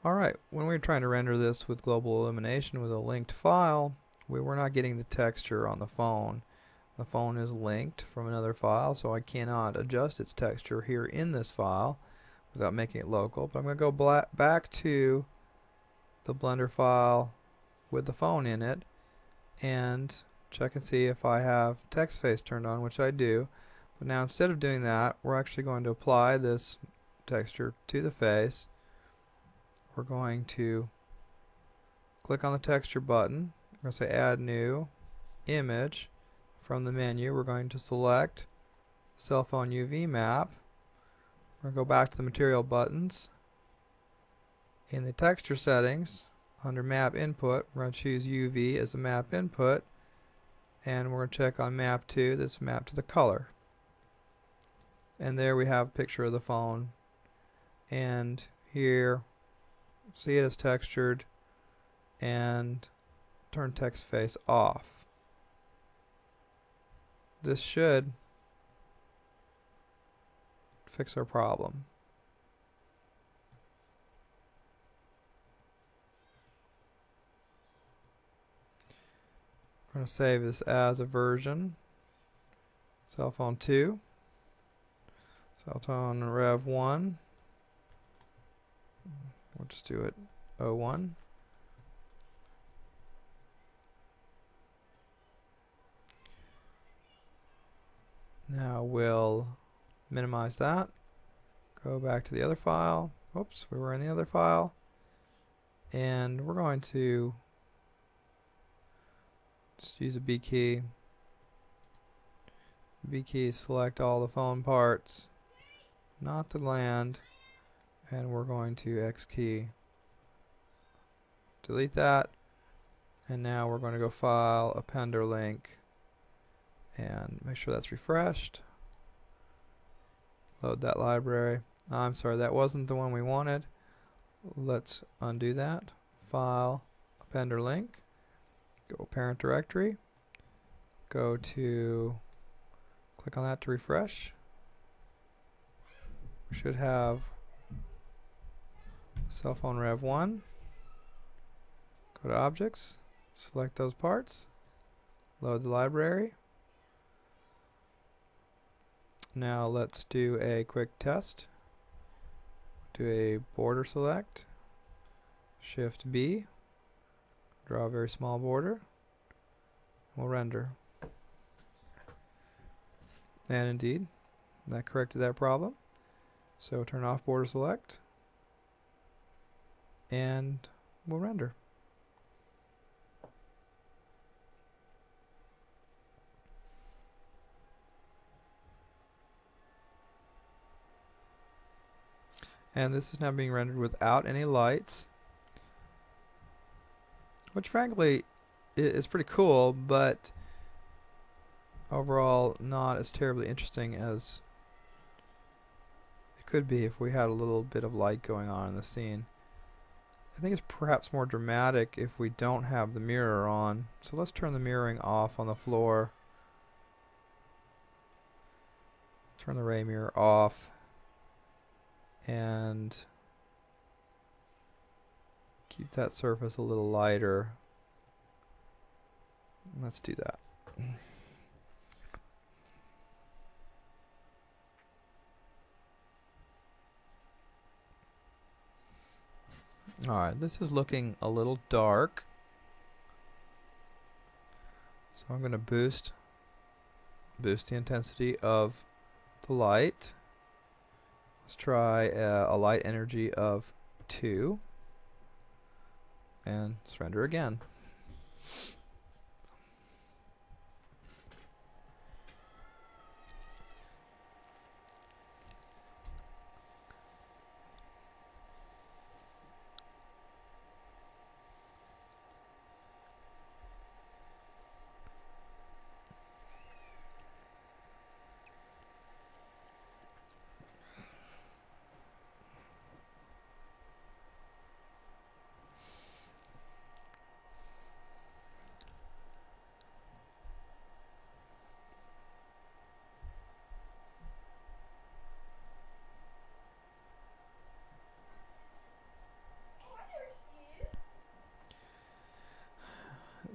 Alright, when we were trying to render this with global illumination with a linked file, we were not getting the texture on the phone. The phone is linked from another file, so I cannot adjust its texture here in this file without making it local. But I'm going to go back to the Blender file with the phone in it and check and see if I have text face turned on, which I do. But now instead of doing that, we're actually going to apply this texture to the face. We're going to click on the texture button. We're going to say add new image. From the menu, we're going to select cell phone UV map. We're going to go back to the material buttons. In the texture settings, under map input, we're going to choose UV as a map input, and we're going to check on map 2, that's mapped to the color. And there we have a picture of the phone, and here see it as textured, and turn text face off. This should fix our problem. We're going to save this as a version. Cell phone 2. Cell phone Rev 1. We'll just do it 01. Now we'll minimize that. Go back to the other file. Oops, we were in the other file. And we're going to just use a B key. B key, select all the phone parts, not the land, and we're going to X key, delete that, and now we're going to go File, Appender Link, and make sure that's refreshed. Load that library. I'm sorry, that wasn't the one we wanted. Let's undo that. File, Appender Link, go Parent Directory, go to, click on that to refresh. We should have cell phone Rev 1. Go to Objects, select those parts, load the library. Now let's do a quick test. Do a border select, Shift B, draw a very small border, we'll render. And indeed, that corrected that problem. So turn off border select, and we'll render. And this is now being rendered without any lights, which frankly is pretty cool, but overall not as terribly interesting as it could be if we had a little bit of light going on in the scene. I think it's perhaps more dramatic if we don't have the mirror on. So let's turn the mirroring off on the floor. Turn the ray mirror off. And keep that surface a little lighter. Let's do that. Alright, this is looking a little dark. So I'm going to boost the intensity of the light. Let's try a light energy of 2. And let's render again.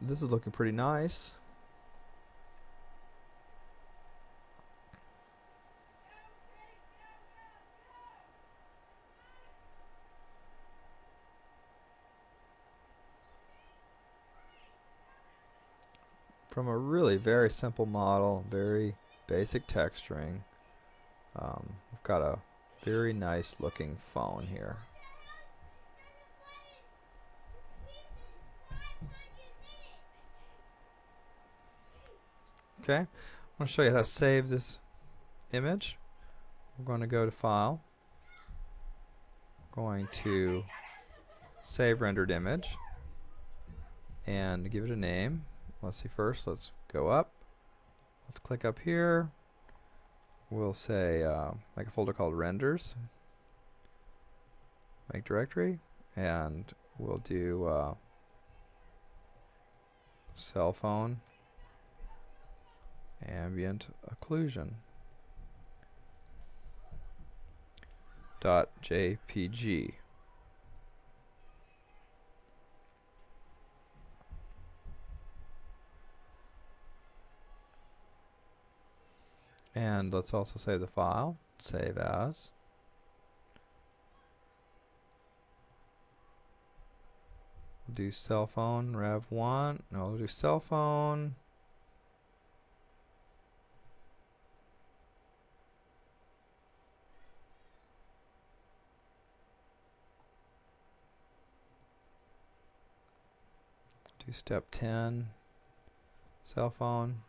this is looking pretty nice. From a really very simple model, very basic texturing, we've got a very nice looking phone here. Okay, I'm going to show you how to save this image. We're going to go to File, going to Save Rendered Image, and give it a name. Let's see first, let's go up. Let's click up here. We'll say, make a folder called Renders, make directory, and we'll do cell phone ambient occlusion .jpg. And let's also save the file, save as. We'll do cell phone rev1, no, we'll do cell phone. Do step 10, cell phone.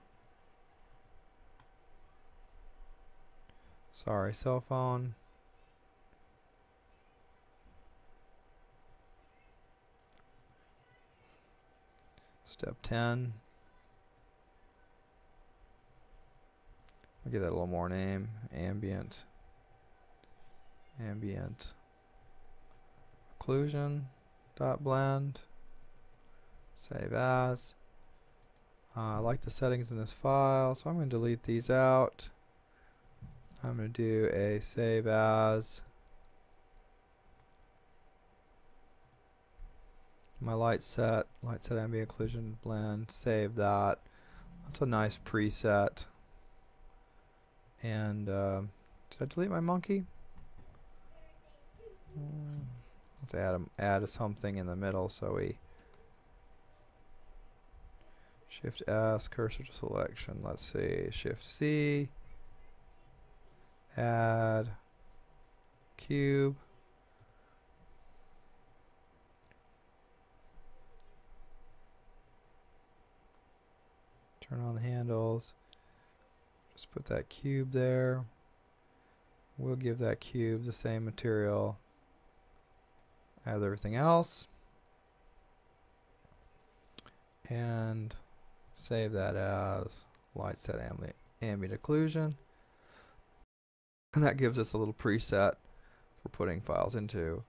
Sorry, cell phone. Step 10. I'll give that a little more name. Ambient occlusion .blend. Save as. I like the settings in this file, so I'm going to delete these out. I'm going to do a save as. My light set ambient occlusion blend, save that. That's a nice preset. And did I delete my monkey? Let's add something in the middle, so we Shift S, cursor to selection. Let's see, Shift C, add cube. Turn on the handles. Just put that cube there. We'll give that cube the same material as everything else. And save that as light set ambient occlusion. And that gives us a little preset for putting files into.